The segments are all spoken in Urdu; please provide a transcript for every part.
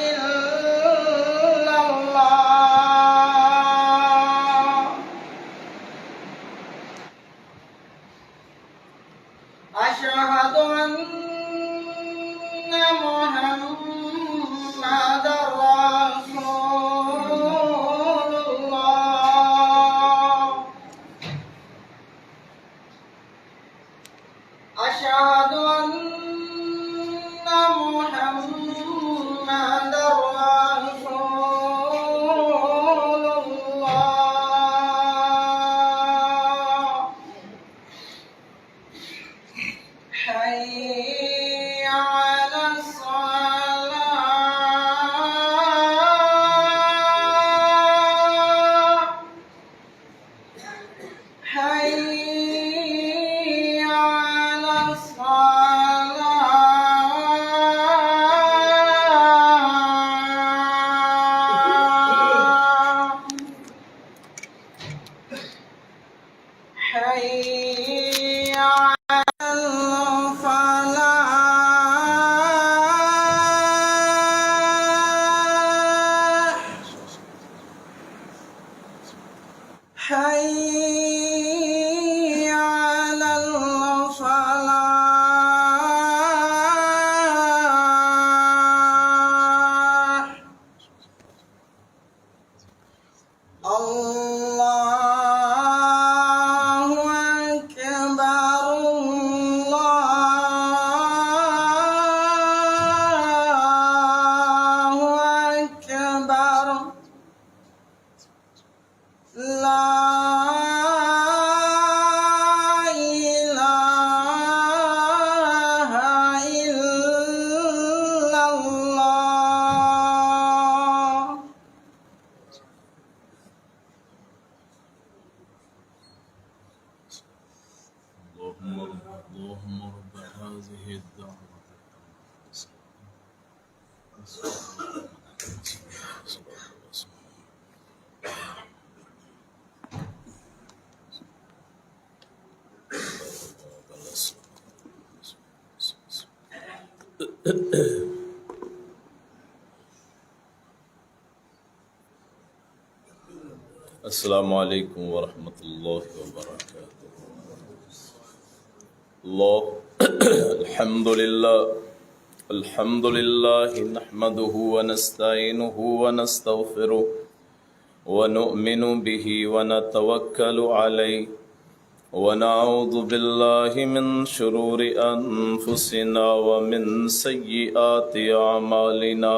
إلا الله أشهد أن محمدا رسول الله أشهد أن محمدا رسول الله حي على الصلاة حي على الصلاة حي على الفلاح حي على الفلاح الله أكبر الله أكبر لا إله إلا الله اللهم رب هذه الدعوة السلام علیکم ورحمۃ اللہ وبرکاتہ. الحمد للہ نحمده ونستعینه ونستغفره ونؤمن به ونتوکل علیہ ونعوذ باللہ من شرور انفسنا ومن سیئات اعمالنا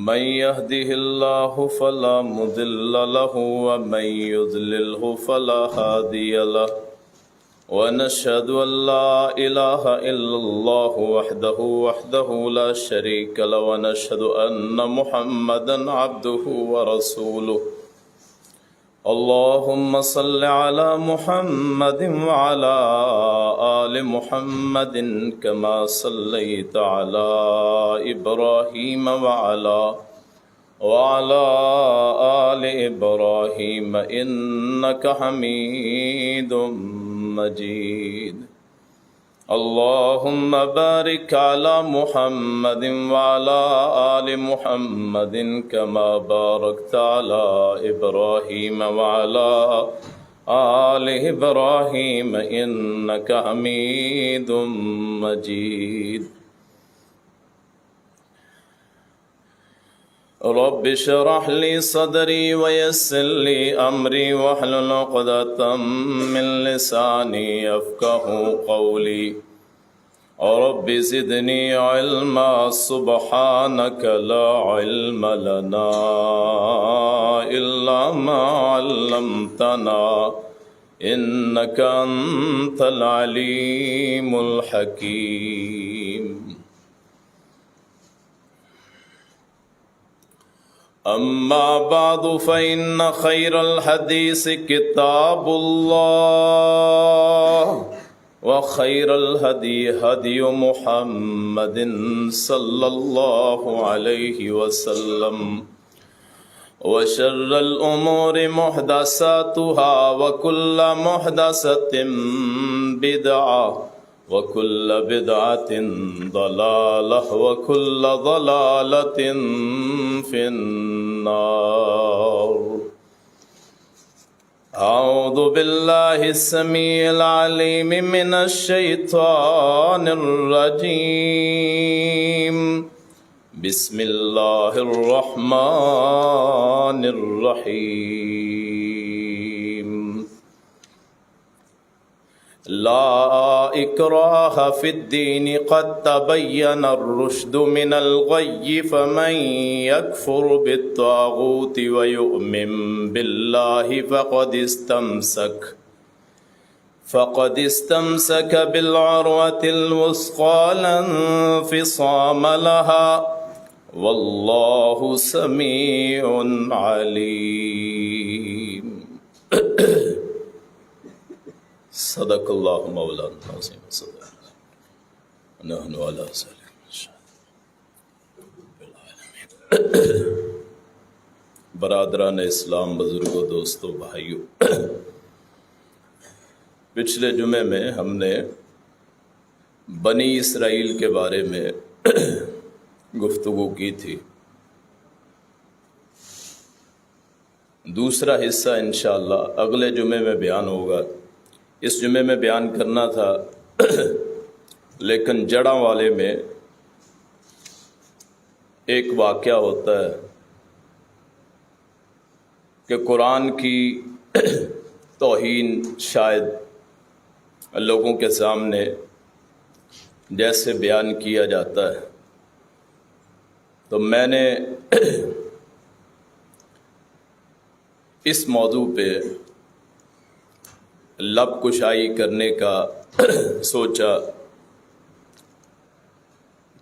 من يهده الله فلا مضل له ومن يضلله فلا هادي له ونشهد أن لا إله إلا الله وحده لا شريك له ونشهد أن محمدا عبده ورسوله. اللهم صل على محمد وعلى آل محمد كما صليت على إبراهيم وعلى آل إبراهيم إنك حميد مجيد. اللهم بارك على محمد وعلى آل محمد كما باركت على إبراهيم وعلى آل إبراهيم إنك حميد مجيد. رب اشرح لي صدري ويسر لي أمري واحلل عقدة من لساني يفقهوا قولي. رب زدني علما سبحانك لا علم لنا إلا ما علمتنا إنك أنت العليم الحكيم. أما بعد فإن خير الحديث كتاب الله وخير الهدي هدي محمد صلى الله عليه وسلم وشر الأمور محدثاتها وكل محدثة بدعة وكل بدعة ضلالة وكل ضلالة في النار. أعوذ بالله السميع العليم من الشيطان الرجيم. بسم الله الرحمن الرحيم. لا إكراه في الدين قد تبين الرشد من الغي فمن يكفر بالطاغوت ويؤمن بالله فقد استمسك بالعروة الوثقى لا انفصام لها والله سميع عليم. صدق اللہ مولانا العظیم. نحن علی ذلک برادران اسلام، بزرگوں، دوستوں، بھائیوں، پچھلے جمعے میں ہم نے بنی اسرائیل کے بارے میں گفتگو کی تھی. دوسرا حصہ انشاءاللہ اگلے جمعے میں بیان ہوگا. اس جمعے میں بیان کرنا تھا لیکن جڑاں والے میں ایک واقعہ ہوتا ہے کہ قرآن کی توہین شاید لوگوں کے سامنے جیسے بیان کیا جاتا ہے، تو میں نے اس موضوع پہ لب کشائی کرنے کا سوچا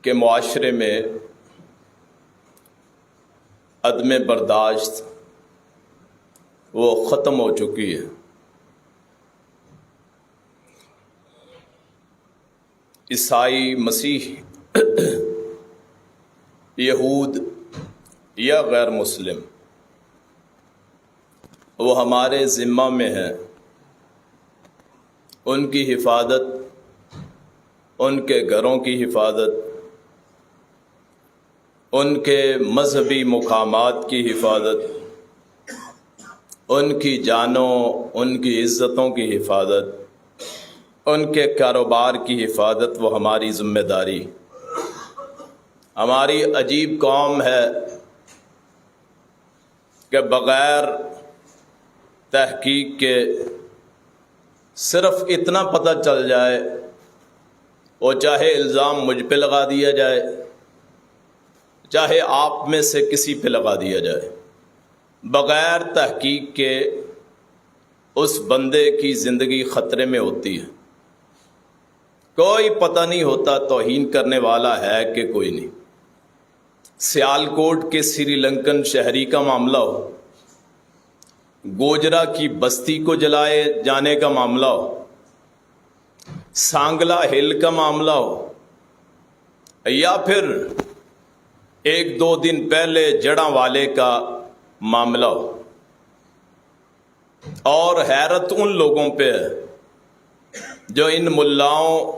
کہ معاشرے میں عدم برداشت وہ ختم ہو چکی ہے. عیسائی، مسیح، یہود یا غیر مسلم، وہ ہمارے ذمہ میں ہیں. ان کی حفاظت، ان کے گھروں کی حفاظت، ان کے مذہبی مقامات کی حفاظت، ان کی جانوں، ان کی عزتوں کی حفاظت، ان کے کاروبار کی حفاظت وہ ہماری ذمہ داری. ہماری عجیب قوم ہے کہ بغیر تحقیق کے صرف اتنا پتہ چل جائے، وہ چاہے الزام مجھ پہ لگا دیا جائے، چاہے آپ میں سے کسی پہ لگا دیا جائے، بغیر تحقیق کے اس بندے کی زندگی خطرے میں ہوتی ہے. کوئی پتہ نہیں ہوتا توہین کرنے والا ہے کہ کوئی نہیں. سیالکوٹ کے سری لنکن شہری کا معاملہ ہو، گوجرا کی بستی کو جلائے جانے کا معاملہ ہو، سانگلا ہل کا معاملہ ہو، یا پھر ایک دو دن پہلے جڑاں والے کا معاملہ ہو. اور حیرت ان لوگوں پہ ہے جو ان ملاؤں،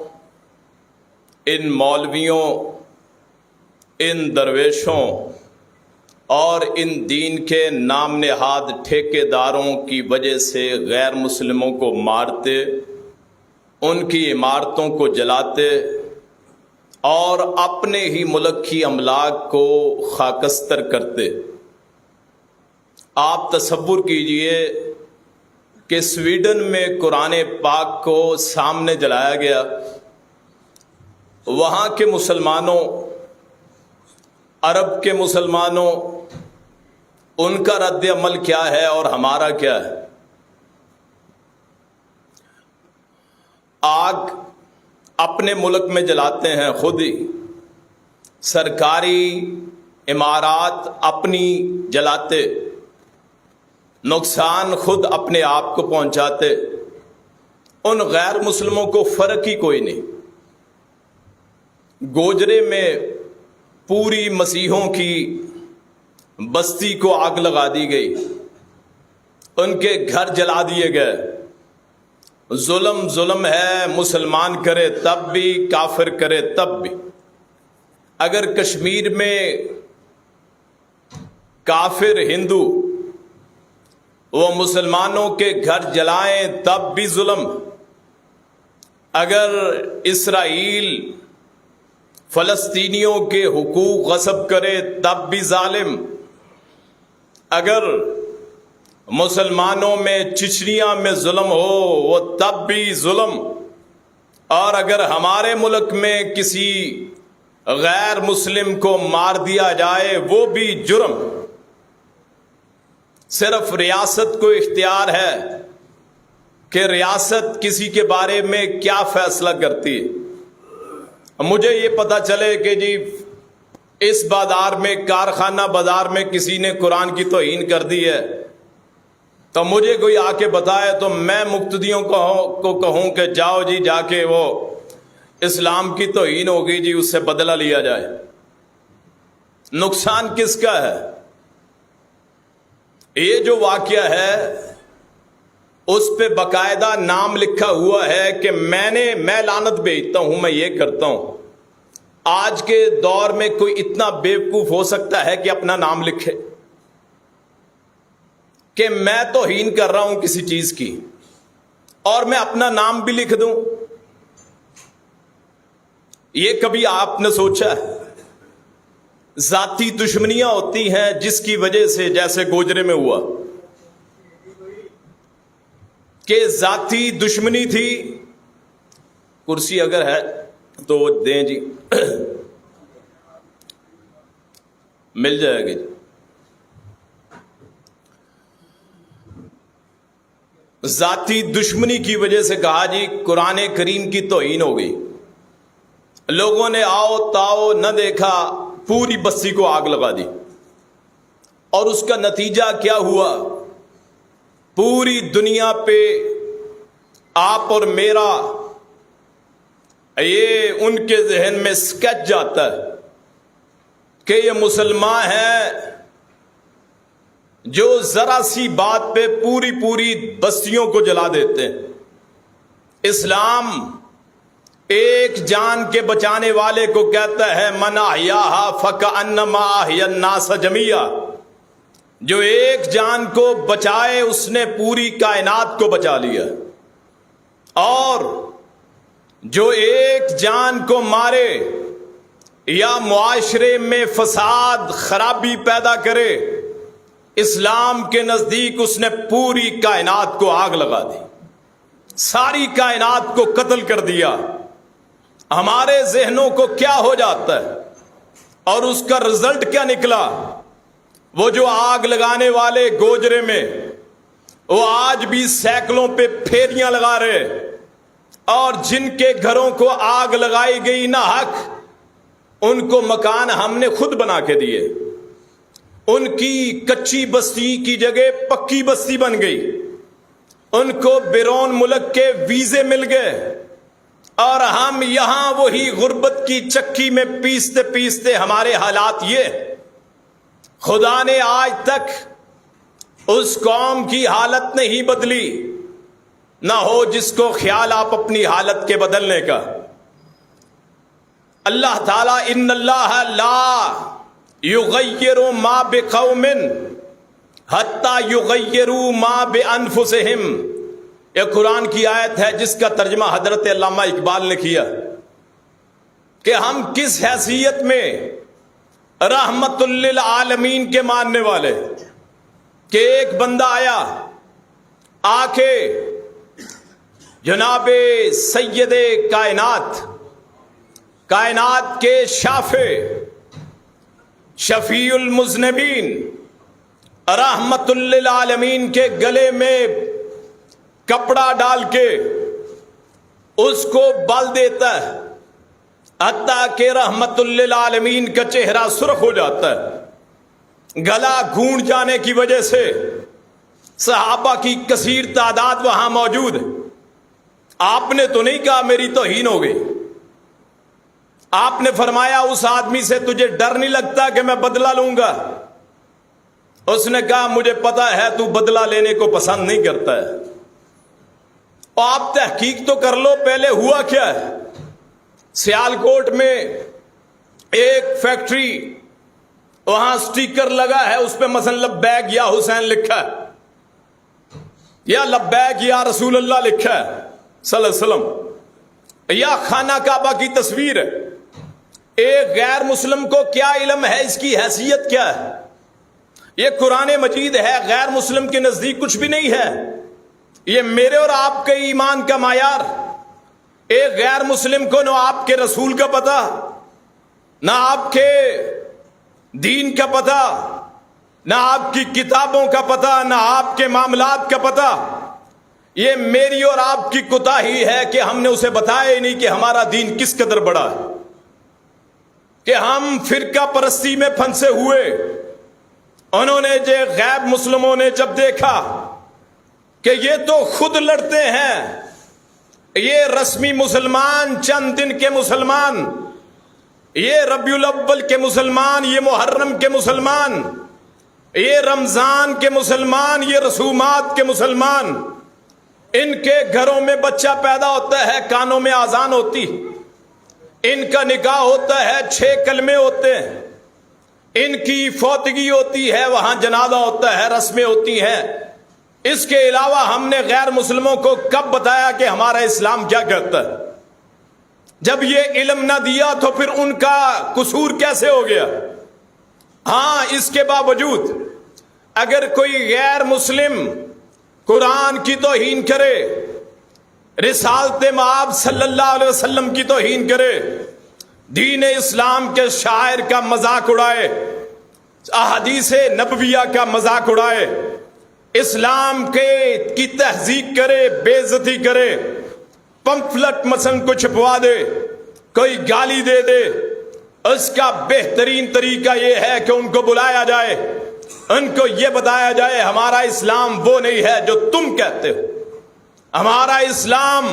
ان مولویوں، ان درویشوں اور ان دین کے نام نہاد ٹھیکیداروں کی وجہ سے غیر مسلموں کو مارتے، ان کی عمارتوں کو جلاتے اور اپنے ہی ملک کی املاک کو خاکستر کرتے. آپ تصور کیجئے کہ سویڈن میں قرآن پاک کو سامنے جلایا گیا. وہاں کے مسلمانوں، عرب کے مسلمانوں، ان کا رد عمل کیا ہے اور ہمارا کیا ہے؟ آگ اپنے ملک میں جلاتے ہیں خود ہی، سرکاری عمارات اپنی جلاتے، نقصان خود اپنے آپ کو پہنچاتے. ان غیر مسلموں کو فرق ہی کوئی نہیں. گوجرے میں پوری مسیحوں کی بستی کو آگ لگا دی گئی، ان کے گھر جلا دیے گئے، ظلم ظلم ہے، مسلمان کرے تب بھی، کافر کرے تب بھی۔ اگر کشمیر میں کافر ہندو وہ مسلمانوں کے گھر جلائیں تب بھی ظلم، اگر اسرائیل فلسطینیوں کے حقوق غصب کرے تب بھی ظالم، اگر مسلمانوں میں چچنیا میں ظلم ہو وہ تب بھی ظلم، اور اگر ہمارے ملک میں کسی غیر مسلم کو مار دیا جائے وہ بھی جرم۔ صرف ریاست کو اختیار ہے کہ ریاست کسی کے بارے میں کیا فیصلہ کرتی ہے۔ مجھے یہ پتہ چلے کہ جی اس بازار میں، کارخانہ بازار میں کسی نے قرآن کی توہین کر دی ہے، تو مجھے کوئی آ کے بتائے تو میں مقتدیوں کو کہوں کہ جاؤ جی جا کے وہ اسلام کی توہین ہوگی جی اس سے بدلہ لیا جائے۔ نقصان کس کا ہے؟ یہ جو واقعہ ہے اس پہ باقاعدہ نام لکھا ہوا ہے کہ میں لعنت بھیجتا ہوں، میں یہ کرتا ہوں۔ آج کے دور میں کوئی اتنا بیوقوف ہو سکتا ہے کہ اپنا نام لکھے کہ میں توہین کر رہا ہوں کسی چیز کی اور میں اپنا نام بھی لکھ دوں؟ یہ کبھی آپ نے سوچا ہے؟ ذاتی دشمنیاں ہوتی ہیں جس کی وجہ سے، جیسے گوجرے میں ہوا کہ ذاتی دشمنی تھی۔ کرسی اگر ہے تو دیں جی، مل جائے گی۔ ذاتی دشمنی کی وجہ سے کہا جی قرآن کریم کی توہین ہو گئی، لوگوں نے آؤ تاؤ نہ دیکھا، پوری بستی کو آگ لگا دی، اور اس کا نتیجہ کیا ہوا؟ پوری دنیا پہ آپ اور میرا یہ ان کے ذہن میں سکیچ جاتا ہے کہ یہ مسلمان ہیں جو ذرا سی بات پہ پوری بستیوں کو جلا دیتے ہیں۔ اسلام ایک جان کے بچانے والے کو کہتا ہے من احیاھا فکأنما احیا الناس جمیعا، جو ایک جان کو بچائے اس نے پوری کائنات کو بچا لیا، اور جو ایک جان کو مارے یا معاشرے میں فساد خرابی پیدا کرے، اسلام کے نزدیک اس نے پوری کائنات کو آگ لگا دی، ساری کائنات کو قتل کر دیا۔ ہمارے ذہنوں کو کیا ہو جاتا ہے اور اس کا رزلٹ کیا نکلا؟ وہ جو آگ لگانے والے گوجرے میں، وہ آج بھی سائیکلوں پہ پھیریاں لگا رہے، اور جن کے گھروں کو آگ لگائی گئی نہ حق، ان کو مکان ہم نے خود بنا کے دیے، ان کی کچی بستی کی جگہ پکی بستی بن گئی، ان کو بیرون ملک کے ویزے مل گئے، اور ہم یہاں وہی غربت کی چکی میں پیستے پیستے ہمارے حالات یہ۔ خدا نے آج تک اس قوم کی حالت نہیں بدلی، نہ ہو جس کو خیال آپ اپنی حالت کے بدلنے کا۔ اللہ تعالیٰ ان اللہ لا یغیر ما بقوم حتی یغیروا ما بانفسہم، یہ قرآن کی آیت ہے جس کا ترجمہ حضرت علامہ اقبال نے کیا کہ ہم کس حیثیت میں رحمت للعالمین کے ماننے والے، کہ ایک بندہ آیا آ کے جناب سید کائنات کے شافع شفیع المذنبین رحمت للعالمین کے گلے میں کپڑا ڈال کے اس کو بل دیتا ہے، حتیٰ کہ رحمت للعالمین کا چہرہ سرخ ہو جاتا ہے۔ گلا گھونٹ جانے کی وجہ سے صحابہ کی کثیر تعداد وہاں موجود ہے۔ آپ نے تو نہیں کہا میری توہین ہو گئی، آپ نے فرمایا اس آدمی سے تجھے ڈر نہیں لگتا کہ میں بدلہ لوں گا؟ اس نے کہا مجھے پتا ہے تو بدلہ لینے کو پسند نہیں کرتا ہے، آپ تحقیق تو کر لو پہلے ہوا کیا ہے. سیالکوٹ میں ایک فیکٹری، وہاں سٹیکر لگا ہے، اس پہ مثلا لبیک یا حسین لکھا ہے، یا لبیک یا رسول اللہ لکھا ہے صلی اللہ علیہ وسلم، یا خانہ کعبہ کی تصویر ہے. ایک غیر مسلم کو کیا علم ہے اس کی حیثیت کیا ہے؟ یہ قرآن مجید ہے، غیر مسلم کے نزدیک کچھ بھی نہیں ہے. یہ میرے اور آپ کے ایمان کا معیار. ایک غیر مسلم کو نہ آپ کے رسول کا پتہ، نہ آپ کے دین کا پتہ، نہ آپ کی کتابوں کا پتہ، نہ آپ کے معاملات کا پتہ. یہ میری اور آپ کی کوتاہی ہے کہ ہم نے اسے بتایا ہی نہیں کہ ہمارا دین کس قدر بڑا ہے، کہ ہم فرقہ پرستی میں پھنسے ہوئے. انہوں نے جو غیب مسلموں نے جب دیکھا کہ یہ تو خود لڑتے ہیں، یہ رسمی مسلمان، چند دن کے مسلمان، یہ ربیع الاول کے مسلمان، یہ محرم کے مسلمان، یہ رمضان کے مسلمان، یہ رسومات کے مسلمان، ان کے گھروں میں بچہ پیدا ہوتا ہے، کانوں میں اذان ہوتی، ان کا نکاح ہوتا ہے، 6 کلمے ہوتے ہیں، ان کی فوتگی ہوتی ہے، وہاں جنازہ ہوتا ہے، رسمیں ہوتی ہیں. اس کے علاوہ ہم نے غیر مسلموں کو کب بتایا کہ ہمارا اسلام کیا کہتا ہے؟ جب یہ علم نہ دیا تو پھر ان کا قصور کیسے ہو گیا؟ ہاں، اس کے باوجود اگر کوئی غیر مسلم قرآن کی توہین کرے، رسالت مآب صلی اللہ علیہ وسلم کی توہین کرے، دین اسلام کے شاعر کا مذاق اڑائے، احادیث نبویہ کا مذاق اڑائے، اسلام کی تہذیب کرے، بے عزتی کرے، پمفلٹ مثلا کو چھپوا دے، کوئی گالی دے دے، اس کا بہترین طریقہ یہ ہے کہ ان کو بلایا جائے، ان کو یہ بتایا جائے ہمارا اسلام وہ نہیں ہے جو تم کہتے ہو. ہمارا اسلام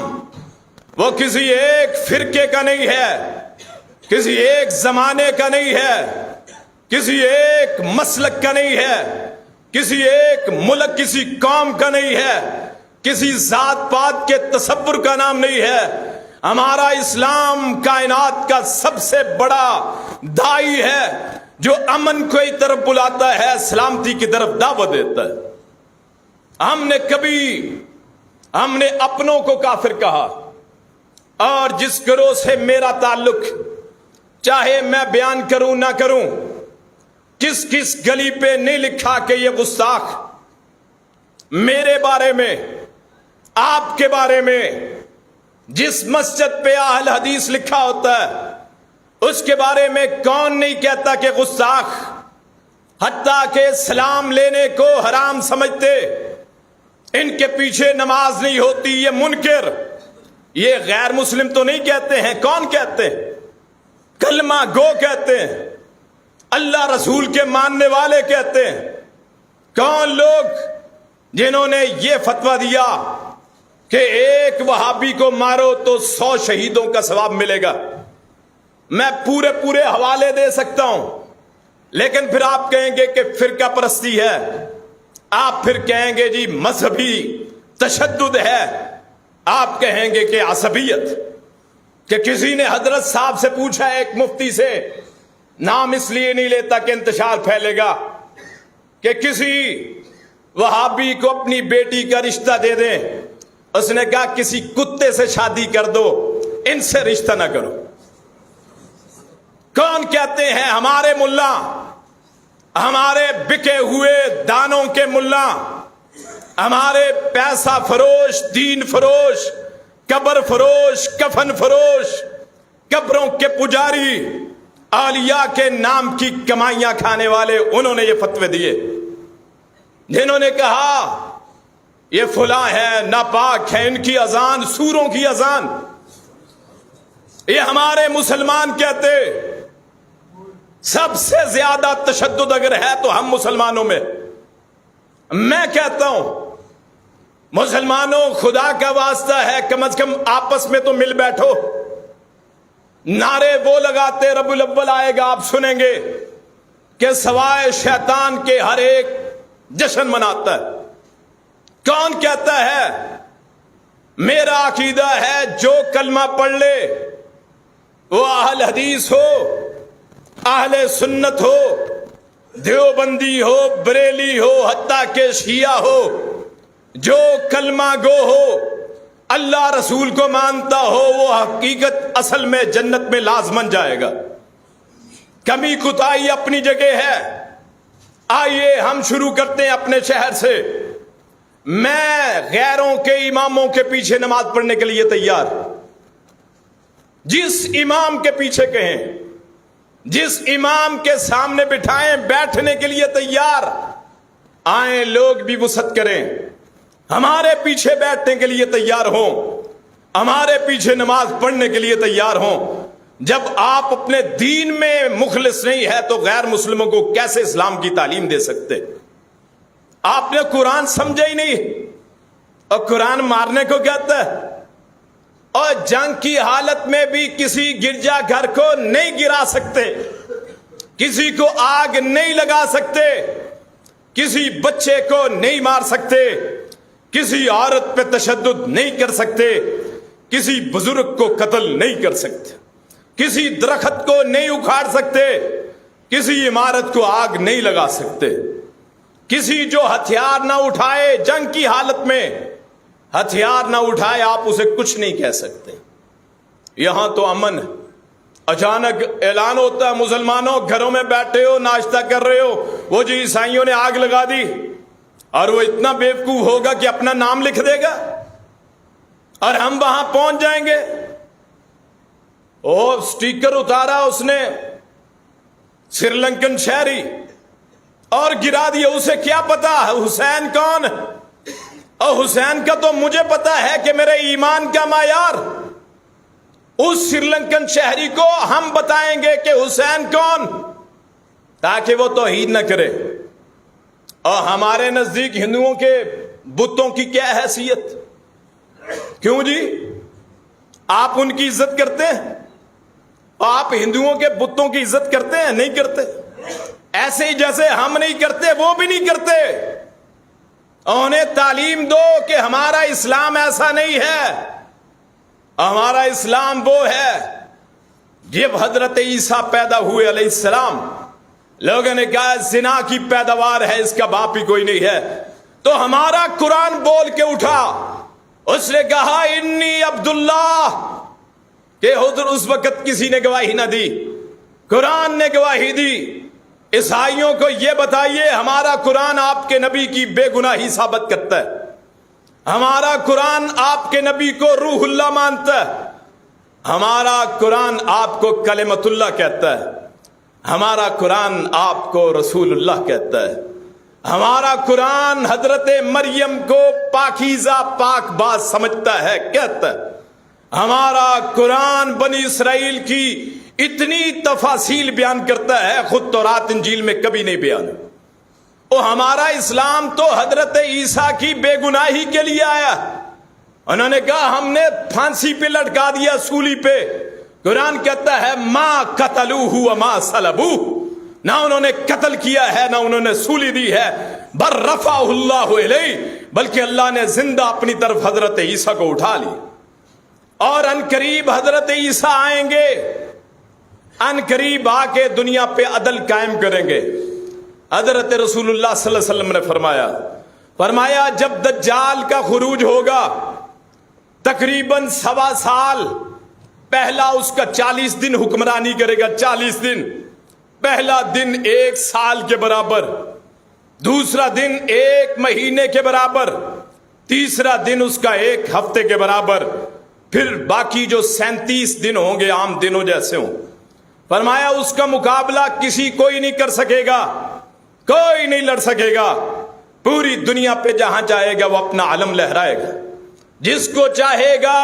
وہ کسی ایک فرقے کا نہیں ہے، کسی ایک زمانے کا نہیں ہے، کسی ایک مسلک کا نہیں ہے، کسی ایک ملک، کسی قوم کا نہیں ہے، کسی ذات پات کے تصور کا نام نہیں ہے. ہمارا اسلام کائنات کا سب سے بڑا داعی ہے جو امن کی طرف بلاتا ہے، سلامتی کی طرف دعوت دیتا ہے. ہم نے اپنوں کو کافر کہا، اور جس گروہ سے میرا تعلق، چاہے میں بیان کروں نہ کروں، کس کس گلی پہ نہیں لکھا کہ یہ گستاخ میرے بارے میں، آپ کے بارے میں. جس مسجد پہ اہل حدیث لکھا ہوتا ہے اس کے بارے میں کون نہیں کہتا کہ گستاخ؟ حتیٰ کہ سلام لینے کو حرام سمجھتے، ان کے پیچھے نماز نہیں ہوتی، یہ منکر. یہ غیر مسلم تو نہیں کہتے ہیں، کون کہتے ہیں؟ کلمہ گو کہتے ہیں، اللہ رسول کے ماننے والے کہتے ہیں. کون لوگ جنہوں نے یہ فتویٰ دیا کہ ایک وہابی کو مارو تو 100 شہیدوں کا ثواب ملے گا؟ میں پورے حوالے دے سکتا ہوں، لیکن پھر آپ کہیں گے کہ فرقہ پرستی ہے، آپ پھر کہیں گے جی مذہبی تشدد ہے، آپ کہیں گے کہ عصبیت. کہ کسی نے حضرت صاحب سے پوچھا، ایک مفتی سے، نام اس لیے نہیں لیتا کہ انتشار پھیلے گا، کہ کسی وہابی کو اپنی بیٹی کا رشتہ دے دیں. اس نے کہا کسی کتے سے شادی کر دو، ان سے رشتہ نہ کرو. کون کہتے ہیں؟ ہمارے ملا، ہمارے بکے ہوئے دانوں کے ملا، ہمارے پیسہ فروش، دین فروش، قبر فروش، کفن فروش، قبروں کے پجاری، اولیاء کے نام کی کمائیاں کھانے والے، انہوں نے یہ فتوے دیے، جنہوں نے کہا یہ فلاں ہے، ناپاک ہے، ان کی اذان سوروں کی اذان. یہ ہمارے مسلمان کہتے سب سے زیادہ تشدد اگر ہے تو ہم مسلمانوں میں. میں کہتا ہوں مسلمانوں، خدا کا واسطہ ہے کم از کم آپس میں تو مل بیٹھو. نعرے وہ لگاتے، ربیع الاول آئے گا آپ سنیں گے کہ سوائے شیطان کے ہر ایک جشن مناتا ہے. کون کہتا ہے میرا عقیدہ ہے جو کلمہ پڑھ لے وہ اہل حدیث ہو، اہل سنت ہو، دیوبندی ہو، بریلی ہو، حتیٰ کہ شیعہ ہو، جو کلمہ گو ہو، اللہ رسول کو مانتا ہو، وہ حقیقت اصل میں جنت میں لازمن جائے گا۔ کمی کوتاہی اپنی جگہ ہے۔ آئیے ہم شروع کرتے ہیں اپنے شہر سے۔ میں غیروں کے اماموں کے پیچھے نماز پڑھنے کے لیے تیار، جس امام کے پیچھے کہیں، جس امام کے سامنے بٹھائیں بیٹھنے کے لیے تیار۔ آئیں لوگ بھی وسعت کریں، ہمارے پیچھے بیٹھنے کے لیے تیار ہوں، ہمارے پیچھے نماز پڑھنے کے لیے تیار ہوں۔ جب آپ اپنے دین میں مخلص نہیں ہے تو غیر مسلموں کو کیسے اسلام کی تعلیم دے سکتے؟ آپ نے قرآن سمجھا ہی نہیں، اور قرآن مارنے کو کہتا ہے۔ اور جنگ کی حالت میں بھی کسی گرجا گھر کو نہیں گرا سکتے، کسی کو آگ نہیں لگا سکتے، کسی بچے کو نہیں مار سکتے، کسی عورت پہ تشدد نہیں کر سکتے، کسی بزرگ کو قتل نہیں کر سکتے، کسی درخت کو نہیں اکھاڑ سکتے، کسی عمارت کو آگ نہیں لگا سکتے۔ کسی جو ہتھیار نہ اٹھائے جنگ کی حالت میں، ہتھیار نہ اٹھائے، آپ اسے کچھ نہیں کہہ سکتے۔ یہاں تو امن ہے، اچانک اعلان ہوتا ہے مسلمانوں گھروں میں بیٹھے ہو، ناشتہ کر رہے ہو، وہ جو عیسائیوں نے آگ لگا دی، اور وہ اتنا بیوقوف ہوگا کہ اپنا نام لکھ دے گا اور ہم وہاں پہنچ جائیں گے۔ اور سٹیکر اتارا اس نے سری لنکن شہری اور گرا دیا، اسے کیا پتا حسین کون؟ اور حسین کا تو مجھے پتا ہے کہ میرے ایمان کا معیار، اس سری لنکن شہری کو ہم بتائیں گے کہ حسین کون، تاکہ وہ توہین نہ کرے۔ اور ہمارے نزدیک ہندوؤں کے بتوں کی کیا حیثیت؟ کیوں جی آپ ان کی عزت کرتے ہیں؟ آپ ہندوؤں کے بتوں کی عزت کرتے ہیں؟ نہیں کرتے۔ ایسے ہی جیسے ہم نہیں کرتے وہ بھی نہیں کرتے۔ انہیں تعلیم دو کہ ہمارا اسلام ایسا نہیں ہے، ہمارا اسلام وہ ہے۔ جب حضرت عیسیٰ پیدا ہوئے علیہ السلام، لوگوں نے کہا زنا کی پیداوار ہے، اس کا باپ ہی کوئی نہیں ہے، تو ہمارا قرآن بول کے اٹھا، اس نے کہا انی عبداللہ، کہ حضور اس وقت کسی نے گواہی نہ دی، قرآن نے گواہی دی۔ عیسائیوں کو یہ بتائیے ہمارا قرآن آپ کے نبی کی بے گناہی ثابت کرتا ہے، ہمارا قرآن آپ کے نبی کو روح اللہ مانتا ہے، ہمارا قرآن آپ کو کلمۃ اللہ کہتا ہے، ہمارا قرآن آپ کو رسول اللہ کہتا ہے، ہمارا قرآن حضرت مریم کو پاکیزہ پاک باز سمجھتا ہے، کہتا ہے، ہمارا قرآن بنی اسرائیل کی اتنی تفاصیل بیان کرتا ہے، خود تورات انجیل میں کبھی نہیں بیان۔ اور ہمارا اسلام تو حضرت عیسیٰ کی بے گناہی کے لیے آیا۔ انہوں نے کہا ہم نے پھانسی پہ لٹکا دیا، سولی پہ۔ قرآن کہتا ہے ما قتلوہ وما صلبوہ، نہ انہوں نے قتل کیا ہے نہ انہوں نے سولی دی ہے، بل رفعہ اللہ الیہ، بلکہ اللہ نے زندہ اپنی طرف حضرت عیسیٰ کو اٹھا لی۔ اور ان قریب حضرت عیسیٰ آئیں گے، ان قریب آ کے دنیا پہ عدل قائم کریں گے۔ حضرت رسول اللہ صلی اللہ علیہ وسلم نے فرمایا جب دجال کا خروج ہوگا تقریباً 1.25 سال، پہلا اس کا 40 دن حکمرانی کرے گا، 40 دن، پہلا دن 1 سال کے برابر، دوسرا دن 1 مہینے کے برابر، تیسرا دن اس کا 1 ہفتے کے برابر، پھر باقی جو 37 دن ہوں گے عام دنوں جیسے ہوں۔ فرمایا اس کا مقابلہ کسی کوئی نہیں کر سکے گا، کوئی نہیں لڑ سکے گا، پوری دنیا پہ جہاں چاہے گا وہ اپنا علم لہرائے گا، جس کو چاہے گا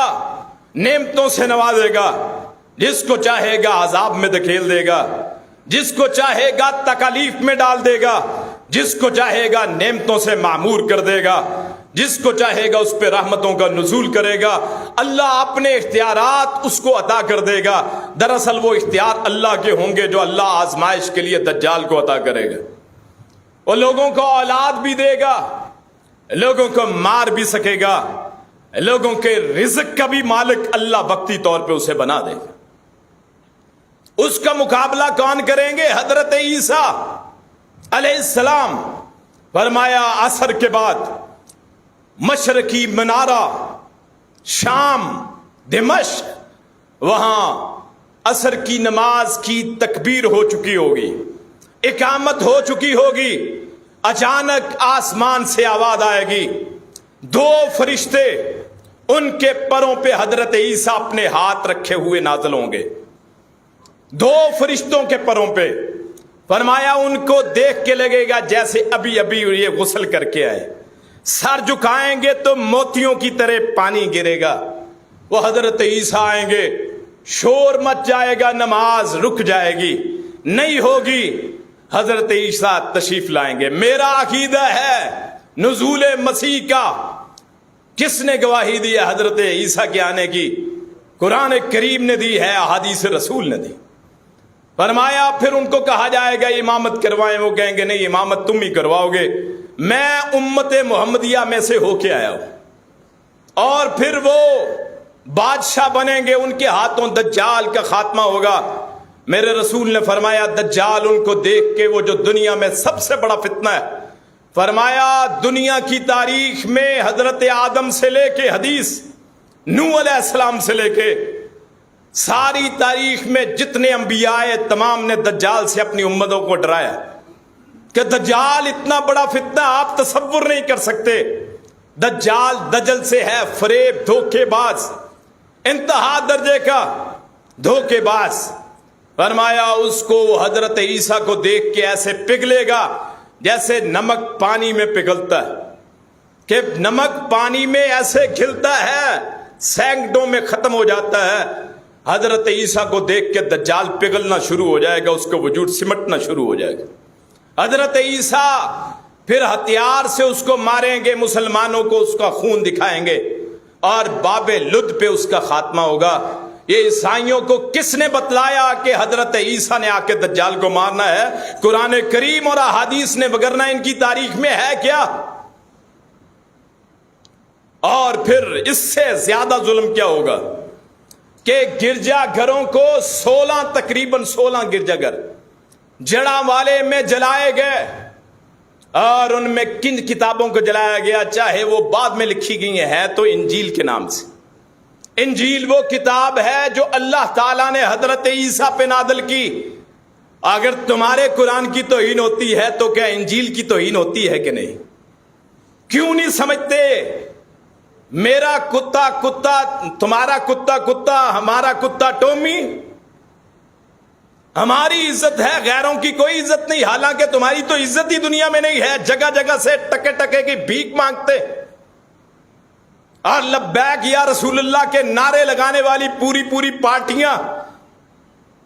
نعمتوں سے نوازے گا، جس کو چاہے گا عذاب میں دھکیل دے گا، جس کو چاہے گا تکالیف میں ڈال دے گا، جس کو چاہے گا نعمتوں سے معمور کر دے گا، جس کو چاہے گا اس پہ رحمتوں کا نزول کرے گا۔ اللہ اپنے اختیارات اس کو عطا کر دے گا۔ دراصل وہ اختیار اللہ کے ہوں گے جو اللہ آزمائش کے لیے دجال کو عطا کرے گا۔ وہ لوگوں کو اولاد بھی دے گا، لوگوں کو مار بھی سکے گا، لوگوں کے رزق کا بھی مالک اللہ وقتی طور پہ اسے بنا دے گا. اس کا مقابلہ کون کریں گے؟ حضرت عیسیٰ علیہ السلام. فرمایا عصر کے بعد مشرقی منارہ شام دمشق، وہاں عصر کی نماز کی تکبیر ہو چکی ہوگی، اقامت ہو چکی ہوگی. اچانک آسمان سے آواز آئے گی، دو فرشتے ان کے پروں پہ حضرت عیسیٰ اپنے ہاتھ رکھے ہوئے نازل ہوں گے، دو فرشتوں کے پروں پہ. فرمایا ان کو دیکھ کے لگے گا جیسے ابھی ابھی یہ غسل کر کے آئے. سر جھکائیں گے تو موتیوں کی طرح پانی گرے گا. وہ حضرت عیسیٰ آئیں گے، شور مچ جائے گا، نماز رک جائے گی، نہیں ہوگی. حضرت عیسیٰ تشریف لائیں گے. میرا عقیدہ ہے نزول مسیح کا کس نے گواہی دی ہے؟ حضرت عیسیٰ کے آنے کی قرآن کریم نے دی ہے، احادیث رسول نے دی. فرمایا پھر ان کو کہا جائے گا امامت کروائیں. وہ کہیں گے نہیں، امامت تم ہی کرواؤ گے، میں امت محمدیہ میں سے ہو کے آیا ہوں. اور پھر وہ بادشاہ بنیں گے، ان کے ہاتھوں دجال کا خاتمہ ہوگا. میرے رسول نے فرمایا دجال ان کو دیکھ کے، وہ جو دنیا میں سب سے بڑا فتنہ ہے، فرمایا دنیا کی تاریخ میں حضرت آدم سے لے کے حدیث نوح علیہ السلام سے لے کے ساری تاریخ میں جتنے انبیاء آئے تمام نے دجال سے اپنی امتوں کو ڈرایا کہ دجال اتنا بڑا فتنہ آپ تصور نہیں کر سکتے. دجال دجل سے ہے فریب، دھوکے باز، انتہا درجے کا دھوکے باز. فرمایا اس کو حضرت عیسیٰ کو دیکھ کے ایسے پگھلے گا جیسے نمک پانی میں پگھلتا ہے، کہ نمک پانی میں ایسے گھلتا ہے سینکڑوں میں ختم ہو جاتا ہے. حضرت عیسیٰ کو دیکھ کے دجال پگھلنا شروع ہو جائے گا، اس کا وجود سمٹنا شروع ہو جائے گا. حضرت عیسیٰ پھر ہتھیار سے اس کو ماریں گے، مسلمانوں کو اس کا خون دکھائیں گے، اور باب لد پہ اس کا خاتمہ ہوگا. یہ عیسائیوں کو کس نے بتلایا کہ حضرت عیسیٰ نے آ کے دجال کو مارنا ہے؟ قرآن کریم اور احادیث نے، وگرنہ ان کی تاریخ میں ہے کیا؟ اور پھر اس سے زیادہ ظلم کیا ہوگا کہ گرجا گھروں کو تقریباً 16 گرجا گھر جڑاں والے میں جلائے گئے. اور ان میں کن کتابوں کو جلایا گیا؟ چاہے وہ بعد میں لکھی گئی ہے تو انجیل کے نام سے. انجیل وہ کتاب ہے جو اللہ تعالیٰ نے حضرت عیسیٰ پہ نازل کی. اگر تمہارے قرآن کی توہین ہوتی ہے تو کیا انجیل کی توہین ہوتی ہے کہ نہیں؟ کیوں نہیں سمجھتے؟ میرا کتا کتا، تمہارا کتا کتا، ہمارا کتا ٹومی. ہماری عزت ہے، غیروں کی کوئی عزت نہیں. حالانکہ تمہاری تو عزت ہی دنیا میں نہیں ہے. جگہ جگہ سے ٹکے ٹکے کی بھیک مانگتے اور لبیک یا رسول اللہ کے نعرے لگانے والی پوری پارٹیاں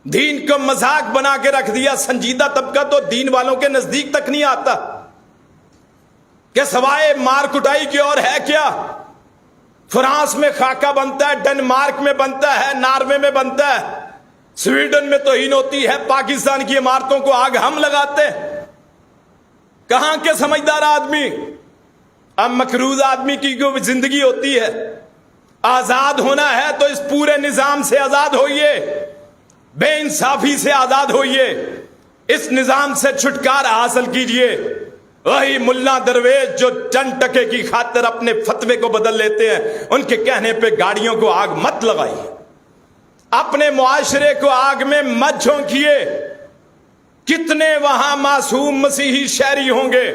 دین کو مذاق بنا کے رکھ دیا. سنجیدہ طبقہ تو دین والوں کے نزدیک تک نہیں آتا کہ سوائے مار کٹائی کی اور ہے کیا. فرانس میں خاکہ بنتا ہے، ڈنمارک میں بنتا ہے، ناروے میں بنتا ہے، سویڈن میں توہین ہوتی ہے، پاکستان کی عمارتوں کو آگ ہم لگاتے ہیں. کہاں کے سمجھدار آدمی؟ اب مقروض آدمی کی جو زندگی ہوتی ہے، آزاد ہونا ہے تو اس پورے نظام سے آزاد ہوئیے، بے انصافی سے آزاد ہوئیے، اس نظام سے چھٹکارا حاصل کیجئے. وہی ملا درویش جو چند ٹکے کی خاطر اپنے فتوے کو بدل لیتے ہیں، ان کے کہنے پہ گاڑیوں کو آگ مت لگائیے، اپنے معاشرے کو آگ میں مت جھونکیے. کتنے وہاں معصوم مسیحی شہری ہوں گے،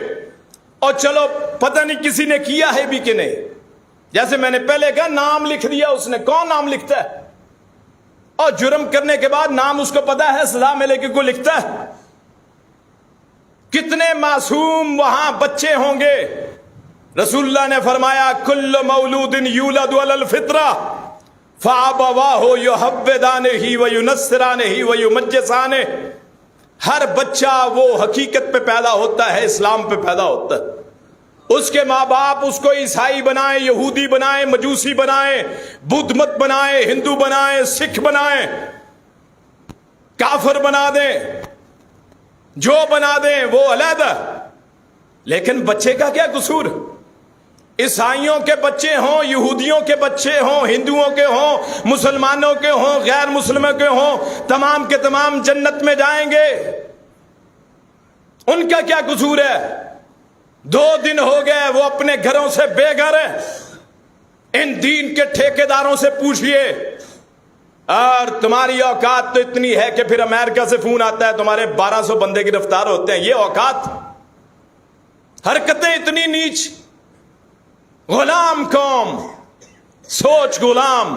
اور چلو پتہ نہیں کسی نے کیا ہے بھی کہ نہیں. جیسے میں نے پہلے کہا نام لکھ دیا اس نے، کون نام لکھتا ہے؟ اور جرم کرنے کے بعد نام اس کو پتا ہے، سزا ملے کہ کوئی لکھتا ہے؟ کتنے معصوم وہاں بچے ہوں گے. رسول اللہ نے فرمایا کل مولود یولد علی الفطرہ فابواہ یحودانہ وینصرانہ ویمجسانہ. ہر بچہ وہ حقیقت پہ پیدا ہوتا ہے، اسلام پہ پیدا ہوتا ہے. اس کے ماں باپ اس کو عیسائی بنائیں، یہودی بنائیں، مجوسی بنائیں، بدھ مت بنائیں، ہندو بنائیں، سکھ بنائیں، کافر بنا دیں، جو بنا دیں وہ علیحدہ. لیکن بچے کا کیا قصور؟ عیسائیوں کے بچے ہوں، یہودیوں کے بچے ہوں، ہندوؤں کے ہوں، مسلمانوں کے ہوں، غیر مسلموں کے ہوں، تمام کے تمام جنت میں جائیں گے۔ ان کا کیا قصور ہے؟ 2 دن ہو گئے وہ اپنے گھروں سے بے گھر ہیں۔ ان دین کے ٹھیکیداروں سے پوچھئے، اور تمہاری اوقات تو اتنی ہے کہ پھر امریکہ سے فون آتا ہے تمہارے 1200 بندے گرفتار ہوتے ہیں، یہ اوقات؟ حرکتیں اتنی نیچ، غلام قوم، سوچ غلام،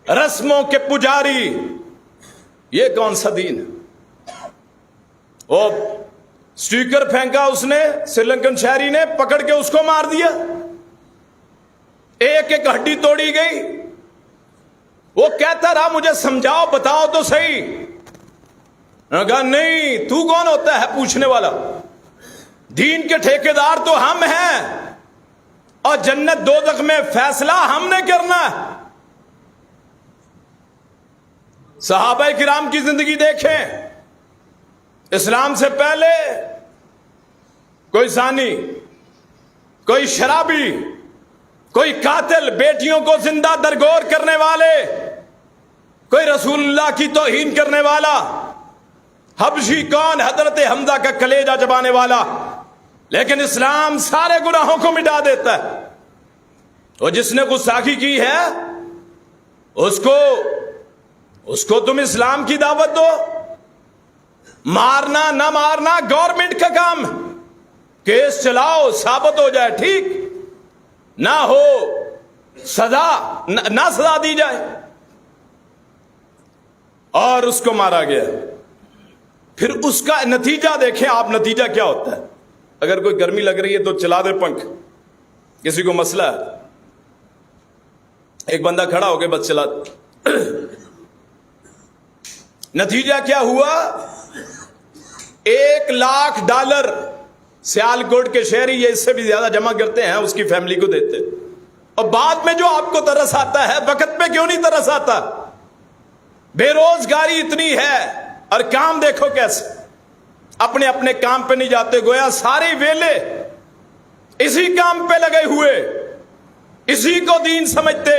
رسموں کے پجاری، یہ کون سا دین؟ وہ سٹیکر پھینکا اس نے، سری لنکن شہری نے، پکڑ کے اس کو مار دیا، ایک ایک ہڈی توڑی گئی۔ وہ کہتا رہا مجھے سمجھاؤ، بتاؤ تو صحیح۔ انہوں نے کہا نہیں، تو کون ہوتا ہے پوچھنے والا؟ دین کے ٹھیکیدار تو ہم ہیں، اور جنت دوزخ میں فیصلہ ہم نے کرنا ہے۔ صحابہ کرام کی زندگی دیکھیں، اسلام سے پہلے کوئی زانی، کوئی شرابی، کوئی قاتل، بیٹیوں کو زندہ درگور کرنے والے، کوئی رسول اللہ کی توہین کرنے والا، حبشی کون؟ حضرت حمزہ کا کلیجہ چبانے والا۔ لیکن اسلام سارے گناہوں کو مٹا دیتا ہے۔ اور جس نے گستاخی کی ہے اس کو تم اسلام کی دعوت دو۔ مارنا نہ مارنا گورنمنٹ کا کام ہے، کیس چلاؤ، ثابت ہو جائے ٹھیک، نہ ہو سزا، نہ سزا دی جائے۔ اور اس کو مارا گیا۔ پھر اس کا نتیجہ دیکھیں آپ، نتیجہ کیا ہوتا ہے؟ اگر کوئی گرمی لگ رہی ہے تو چلا دے پنکھ، کسی کو مسئلہ ہے، ایک بندہ کھڑا ہو کے بس چلا۔ نتیجہ کیا ہوا؟ $1,00,000 سیالکوٹ کے شہری، یہ اس سے بھی زیادہ جمع کرتے ہیں، اس کی فیملی کو دیتے۔ اور بعد میں جو آپ کو ترس آتا ہے، وقت پہ کیوں نہیں ترس آتا؟ بے روزگاری اتنی ہے، اور کام دیکھو کیسے، اپنے اپنے کام پہ نہیں جاتے، گویا سارے ویلے اسی کام پہ لگے ہوئے، اسی کو دین سمجھتے۔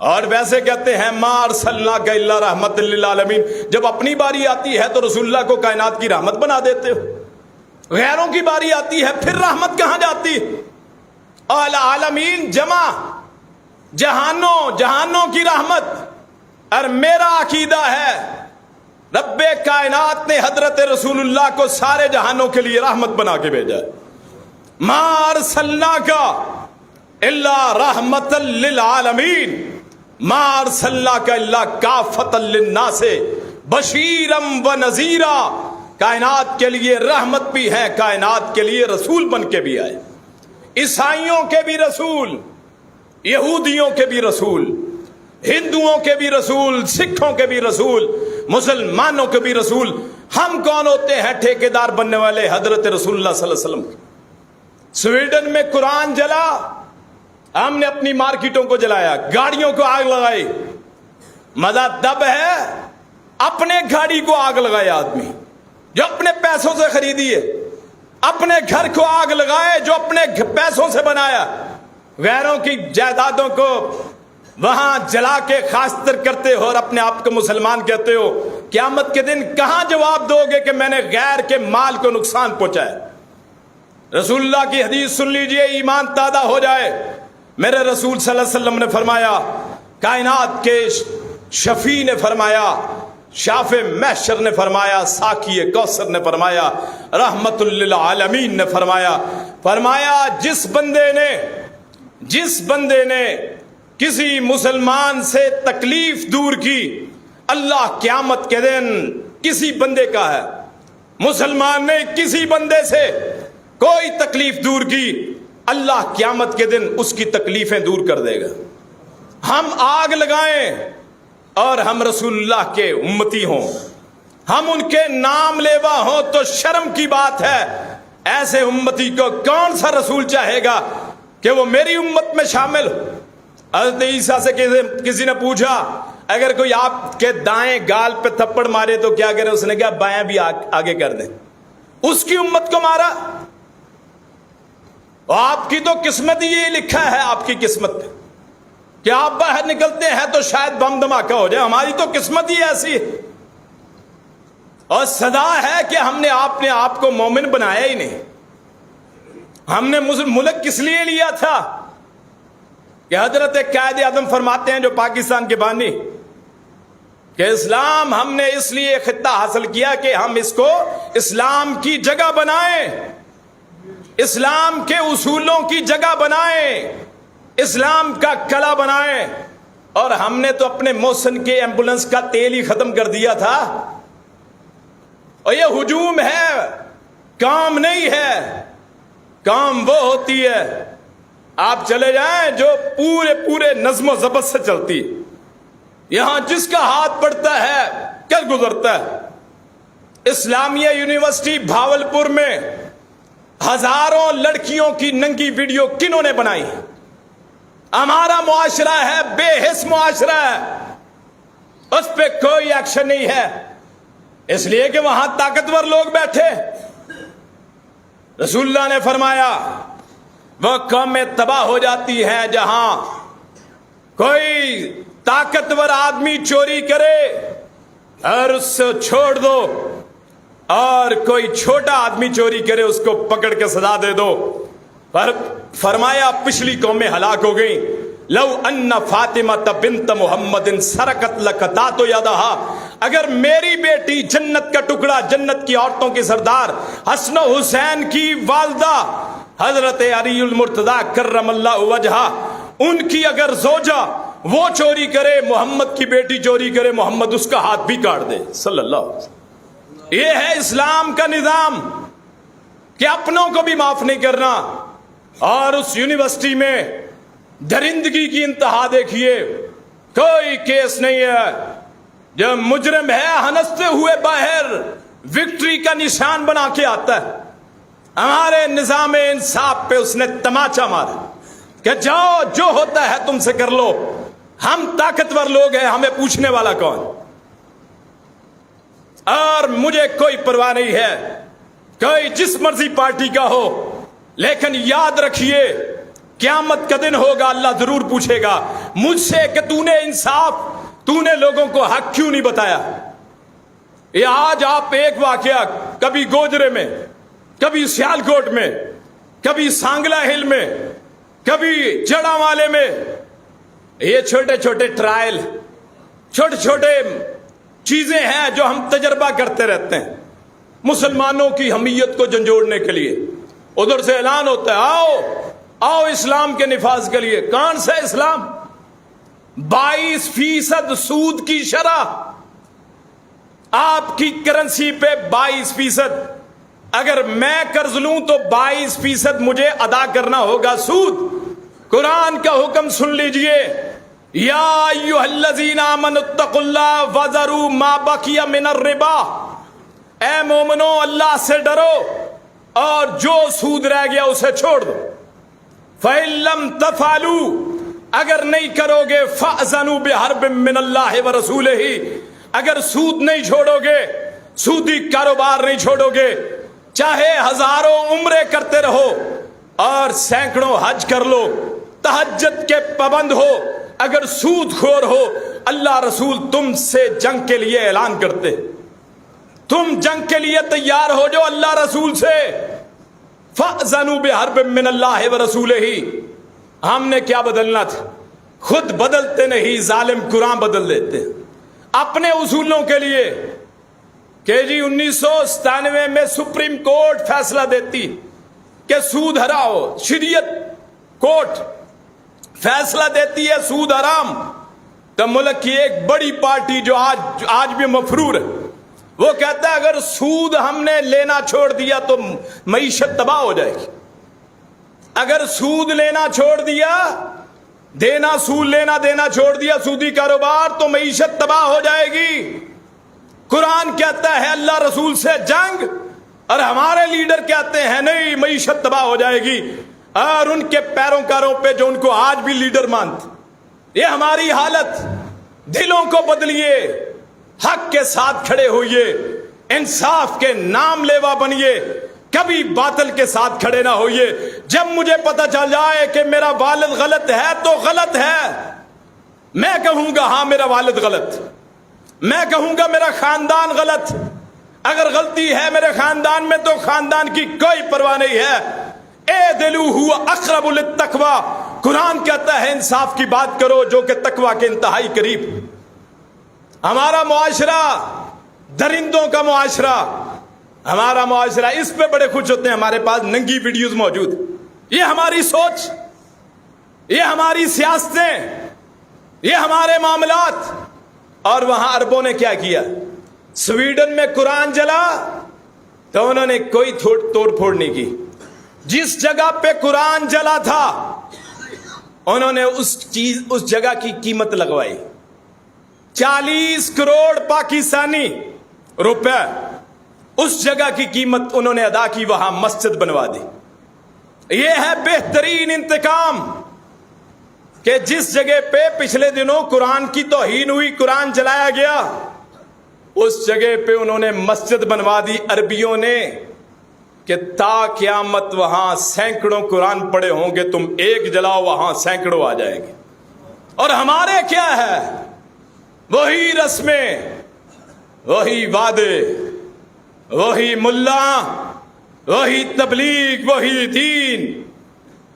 اور ویسے کہتے ہیں ما ارسلناک الا رحمت للعالمین، جب اپنی باری آتی ہے تو رسول اللہ کو کائنات کی رحمت بنا دیتے ہو، غیروں کی باری آتی ہے پھر رحمت کہاں جاتی؟ العالمین جمع جہانوں کی رحمت۔ اور میرا عقیدہ ہے رب کائنات نے حضرت رسول اللہ کو سارے جہانوں کے لیے رحمت بنا کے بھیجا ہے۔ ما ارسلناک الا رحمت للعالمین، ما ارسلناک الا کافۃ للناس بشیرا ونذیرا، کائنات کے لیے رحمت بھی ہے، کائنات کے لیے رسول بن کے بھی آئے۔ عیسائیوں کے بھی رسول، یہودیوں کے بھی رسول، ہندوؤں کے بھی رسول، سکھوں کے بھی رسول، مسلمانوں کے بھی رسول۔ ہم کون ہوتے ہیں ٹھیکیدار بننے والے؟ حضرت رسول اللہ صلی اللہ علیہ وسلم۔ سویڈن میں قرآن جلا، ہم نے اپنی مارکیٹوں کو جلایا، گاڑیوں کو آگ لگائی۔ مزہ تب ہے اپنے گاڑی کو آگ لگائے آدمی جو اپنے پیسوں سے خریدی ہے، اپنے گھر کو آگ لگائے جو اپنے پیسوں سے بنایا، غیروں کی جائیدادوں کو وہاں جلا کے خاستر کرتے ہو اور اپنے آپ کو مسلمان کہتے ہو۔ قیامت کے دن کہاں جواب دو گے کہ میں نے غیر کے مال کو نقصان پہنچایا؟ رسول اللہ کی حدیث سن لیجئے، ایمان تازہ ہو جائے۔ میرے رسول صلی اللہ علیہ وسلم نے فرمایا، کائنات کے شفیع نے فرمایا، شافع محشر نے فرمایا، ساقی کوثر نے فرمایا، رحمت للعالمین نے فرمایا جس بندے نے کسی مسلمان سے تکلیف دور کی، اللہ قیامت کے دن کسی بندے کا ہے، مسلمان نے کسی بندے سے کوئی تکلیف دور کی، اللہ قیامت کے دن اس کی تکلیفیں دور کر دے گا۔ ہم آگ لگائیں اور ہم رسول اللہ کے امتی ہوں، ہم ان کے نام لیوا ہوں تو شرم کی بات ہے۔ ایسے امتی کو کون سا رسول چاہے گا کہ وہ میری امت میں شامل ہو؟ حضرت عیسیٰ سے کسی نے پوچھا اگر کوئی آپ کے دائیں گال پہ تھپڑ مارے تو کیا کرے؟ اس نے کہا بائیں بھی آگے کر دیں۔ اس کی امت کو مارا، اور آپ کی تو قسمت ہی یہ لکھا ہے آپ کی قسمت پہ کہ آپ باہر نکلتے ہیں تو شاید بم دھماکہ ہو جائے. ہماری تو قسمت ہی ایسی ہے. اور سزا ہے کہ ہم نے آپ کو مومن بنایا ہی نہیں. ہم نے ملک کس لیے لیا تھا کہ حضرت قائد اعظم فرماتے ہیں جو پاکستان کے بانی کہ اسلام ہم نے اس لیے خطہ حاصل کیا کہ ہم اس کو اسلام کی جگہ بنائیں, اسلام کے اصولوں کی جگہ بنائیں, اسلام کا قلعہ بنائیں. اور ہم نے تو اپنے موسن کے ایمبولنس کا تیل ہی ختم کر دیا تھا. اور یہ ہجوم ہے, کام نہیں ہے. کام وہ ہوتی ہے آپ چلے جائیں جو پورے نظم و ضبط سے چلتی. یہاں جس کا ہاتھ پڑتا ہے کل گزرتا ہے. اسلامیہ یونیورسٹی بھاولپور میں ہزاروں لڑکیوں کی ننگی ویڈیو کنہوں نے بنائی؟ ہمارا معاشرہ ہے, بے حس معاشرہ ہے, اس پہ کوئی ایکشن نہیں ہے. اس لیے کہ وہاں طاقتور لوگ بیٹھے. رسول اللہ نے فرمایا وہ قومیں تباہ ہو جاتی ہیں جہاں کوئی طاقتور آدمی چوری کرے اور اس سے چھوڑ دو, اور کوئی چھوٹا آدمی چوری کرے اس کو پکڑ کے سزا دے دو. پر فرمایا پچھلی قومیں ہلاک ہو گئیں. لو ان فاطمہ بنت محمد سرقت لقطعت یدہا, اگر میری بیٹی جنت کا ٹکڑا, جنت کی عورتوں کے سردار حسن و حسین کی والدہ حضرت علی المرتضیٰ کرم اللہ وجہہ, ان کی اگر زوجہ وہ چوری کرے, محمد کی بیٹی چوری کرے, محمد اس کا ہاتھ بھی کاٹ دے صلی اللہ علیہ وسلم. یہ ہے اسلام کا نظام کہ اپنوں کو بھی معاف نہیں کرنا. اور اس یونیورسٹی میں درندگی کی انتہا دیکھیے, کوئی کیس نہیں ہے. جب مجرم ہے ہنستے ہوئے باہر وکٹری کا نشان بنا کے آتا ہے. ہمارے نظام انصاف پہ اس نے تماچا مارا کہ جاؤ جو ہوتا ہے تم سے کر لو, ہم طاقتور لوگ ہیں, ہمیں پوچھنے والا کون. اور مجھے کوئی پرواہ نہیں ہے کوئی جس مرضی پارٹی کا ہو, لیکن یاد رکھیے قیامت کا دن ہوگا, اللہ ضرور پوچھے گا مجھ سے کہ تو نے انصاف, تو نے لوگوں کو حق کیوں نہیں بتایا. یہ آج آپ ایک واقعہ کبھی گوجرے میں, کبھی سیالکوٹ میں, کبھی سانگلا ہل میں, کبھی جڑا والے میں, یہ چھوٹے چھوٹے ٹرائل, چھوٹے چھوٹے چیزیں ہیں جو ہم تجربہ کرتے رہتے ہیں مسلمانوں کی حمیت کو جھنجھوڑنے کے لیے. ادھر سے اعلان ہوتا ہے آؤ آؤ اسلام کے نفاذ کے لیے. کون سا اسلام؟ 22% سود کی شرح, آپ کی کرنسی پہ 22%. اگر میں قرض لوں تو 22% مجھے ادا کرنا ہوگا سود. قرآن کا حکم سن لیجئے, یا ایھا الذین آمنوا اتقوا اللہ وذروا ما بقی من الربا, اے مومنو اللہ سے ڈرو اور جو سود رہ گیا اسے چھوڑ دو. فَإِن لَّمْ تَفْعَلُوا, اگر نہیں کرو گے فَأْذَنُوا بِحَرْبٍ مِّنَ اللَّهِ وَرَسُولِهِ, اگر سود نہیں چھوڑو گے, سودی کاروبار نہیں چھوڑو گے, چاہے ہزاروں عمرے کرتے رہو اور سینکڑوں حج کر لو, تہجد کے پابند ہو, اگر سود خور ہو, اللہ رسول تم سے جنگ کے لیے اعلان کرتے, تم جنگ کے لیے تیار ہو جو اللہ رسول سے. فَأْذَنُوا بِحَرْبٍ مِّنَ اللَّهِ وَرَسُولِهِ. ہم نے کیا بدلنا تھا؟ خود بدلتے نہیں, ظالم قرآن بدل دیتے اپنے اصولوں کے لیے. کہ جی 1997 میں سپریم کورٹ فیصلہ دیتی کہ سود ہراؤ, شریعت کورٹ فیصلہ دیتی ہے سود حرام, تو ملک کی ایک بڑی پارٹی جو آج بھی مفرور ہے, وہ کہتا ہے اگر سود ہم نے لینا چھوڑ دیا تو معیشت تباہ ہو جائے گی. اگر سود لینا چھوڑ دیا, سود لینا دینا چھوڑ دیا, سودی کاروبار, تو معیشت تباہ ہو جائے گی. قرآن کہتا ہے اللہ رسول سے جنگ, اور ہمارے لیڈر کہتے ہیں نہیں معیشت تباہ ہو جائے گی, اور ان کے پیروکاروں پہ جو ان کو آج بھی لیڈر مانتے. یہ ہماری حالت. دلوں کو بدلیے, حق کے ساتھ کھڑے ہوئیے, انصاف کے نام لیوا بنیے, کبھی باطل کے ساتھ کھڑے نہ ہوئے. جب مجھے پتہ چل جائے کہ میرا والد غلط ہے تو غلط ہے، میں کہوں گا ہاں میرا والد غلط، میں کہوں گا میرا خاندان غلط. اگر غلطی ہے میرے خاندان میں تو خاندان کی کوئی پرواہ نہیں ہے. اعدلوا هو اقرب للتقوی، قرآن کہتا ہے انصاف کی بات کرو جو کہ تقوی کے انتہائی قریب. ہمارا معاشرہ درندوں کا معاشرہ، ہمارا معاشرہ، اس پہ بڑے خوش ہوتے ہیں. ہمارے پاس ننگی ویڈیوز موجود. یہ ہماری سوچ، یہ ہماری سیاستیں، یہ ہمارے معاملات. اور وہاں عربوں نے کیا کیا؟ سویڈن میں قرآن جلا تو انہوں نے کوئی توڑ پھوڑ نہیں کی. جس جگہ پہ قرآن جلا تھا انہوں نے اس جگہ کی قیمت لگوائی. 40 کروڑ پاکستانی روپے اس جگہ کی قیمت انہوں نے ادا کی، وہاں مسجد بنوا دی. یہ ہے بہترین انتقام کہ جس جگہ پہ پچھلے دنوں قرآن کی توہین ہوئی، قرآن جلایا گیا، اس جگہ پہ انہوں نے مسجد بنوا دی عربیوں نے کہ تا قیامت وہاں سینکڑوں قرآن پڑے ہوں گے، تم ایک جلاؤ وہاں سینکڑوں آ جائیں گے. اور ہمارے کیا ہے؟ وہی رسمیں، وہی وعدے، وہی ملا، وہی تبلیغ، وہی دین،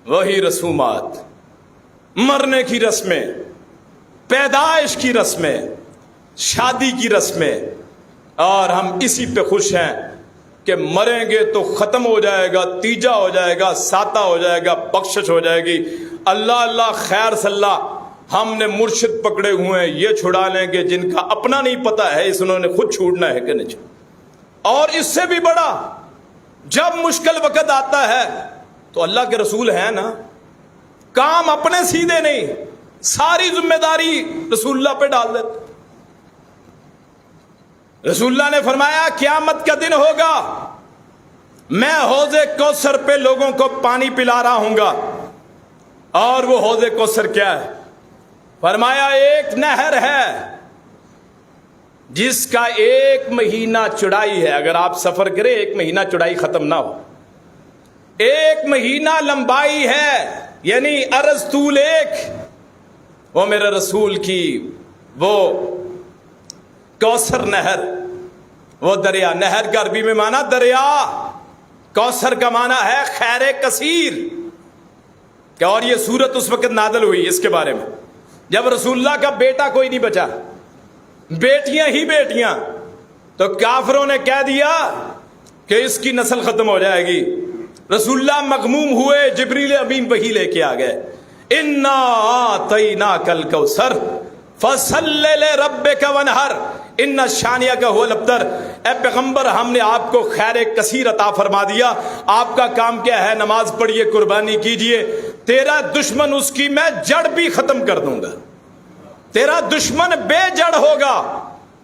وہی رسومات. مرنے کی رسمیں، پیدائش کی رسمیں، شادی کی رسمیں، اور ہم اسی پہ خوش ہیں کہ مریں گے تو ختم ہو جائے گا، تیجا ہو جائے گا، ساتہ ہو جائے گا، بخشش ہو جائے گی. اللہ اللہ خیر صلی اللہ. ہم نے مرشد پکڑے ہوئے ہیں، یہ چھڑا لیں گے جن کا اپنا نہیں پتا ہے، اس انہوں نے خود چھوڑنا ہے کہ نہیں. اور اس سے بھی بڑا، جب مشکل وقت آتا ہے تو اللہ کے رسول ہیں نا، کام اپنے سیدھے نہیں، ساری ذمہ داری رسول اللہ پہ ڈال دیتے. رسول اللہ نے فرمایا قیامت کا دن ہوگا، میں حوض کوثر پہ لوگوں کو پانی پلا رہا ہوں گا. اور وہ حوض کوثر کیا ہے؟ فرمایا ایک نہر ہے جس کا 1 مہینہ چڑائی ہے. اگر آپ سفر کریں 1 مہینہ چڑائی ختم نہ ہو. 1 مہینہ لمبائی ہے، یعنی عرض طول 1. وہ میرے رسول کی وہ کوثر نہر، وہ دریا. نہر کا عربی میں معنی دریا، کوثر کا معنی ہے خیر کثیر. اور یہ سورت اس وقت نازل ہوئی اس کے بارے میں جب رسول اللہ کا بیٹا کوئی نہیں بچا، بیٹیاں ہی بیٹیاں. تو کافروں نے کہہ دیا کہ اس کی نسل ختم ہو جائے گی. رسول اللہ مغموم ہوئے، جبریل امین وحی لے کے آ گئے. انا اعطیناک الکوثر فصلی لربک وانحر ان شانیک هو الابتر. اے پیغمبر، ہم نے آپ کو خیر کثیر عطا فرما دیا. آپ کا کام کیا ہے؟ نماز پڑھیے، قربانی کیجئے. تیرا دشمن اس کی میں جڑ بھی ختم کر دوں گا، تیرا دشمن بے جڑ ہوگا.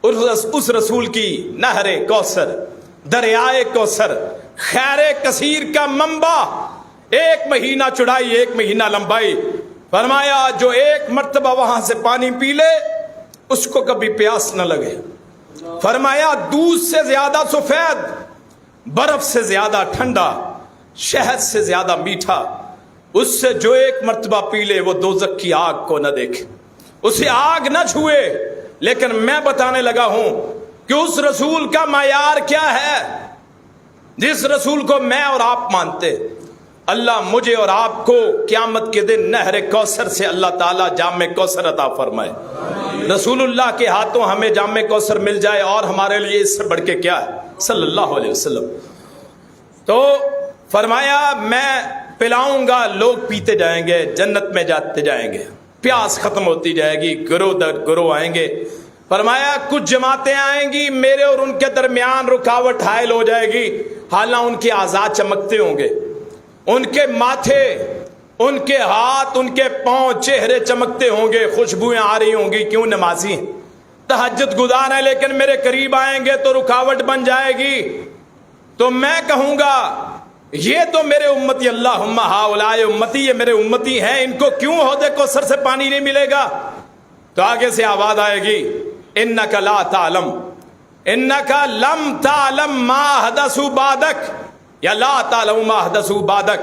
اس رسول کی نہر کوثر، دریائے کوثر، خیر کثیر کا منبع، 1 مہینہ چڑھائی 1 مہینہ لمبائی. فرمایا جو 1 مرتبہ وہاں سے پانی پی لے اس کو کبھی پیاس نہ لگے. فرمایا دودھ سے زیادہ سفید، برف سے زیادہ ٹھنڈا، شہد سے زیادہ میٹھا، اس سے جو 1 مرتبہ پی لے وہ دوزخ کی آگ کو نہ دیکھے، اسے آگ نہ چھوئے. لیکن میں بتانے لگا ہوں کہ اس رسول کا معیار کیا ہے جس رسول کو میں اور آپ مانتے. اللہ مجھے اور آپ کو قیامت کے دن نہر کوثر سے اللہ تعالیٰ جام کوثر عطا فرمائے. رسول اللہ کے ہاتھوں ہمیں جام کوثر مل جائے اور ہمارے لیے اس سے بڑھ کے کیا ہے صلی اللہ علیہ وسلم. تو فرمایا میں پلاؤں گا، لوگ پیتے جائیں گے، جنت میں جاتے جائیں گے، پیاس ختم ہوتی جائے گی، گروہ در گروہ آئیں گے. فرمایا کچھ جماعتیں آئیں گی، میرے اور ان کے درمیان رکاوٹ حائل ہو جائے گی. حالانکہ ان کے اعضاء چمکتے ہوں گے، ان کے ماتھے، ان کے ہاتھ، ان کے پاؤں، چہرے چمکتے ہوں گے، خوشبوئیں آ رہی ہوں گی. کیوں؟ نمازی ہیں، تہجد گزار ہیں، لیکن میرے قریب آئیں گے تو رکاوٹ بن جائے گی. تو میں کہوں گا یہ تو میرے امتی، اللہم ہؤلاء امتی، یہ میرے امتی ہیں، ان کو کیوں حوض کوثر سے پانی نہیں ملے گا؟ تو آگے سے آواز آئے گی انک لا تعلم انک لم تعلم ما حدث بعدک یا لا تعلم ما حدثوا بعدک،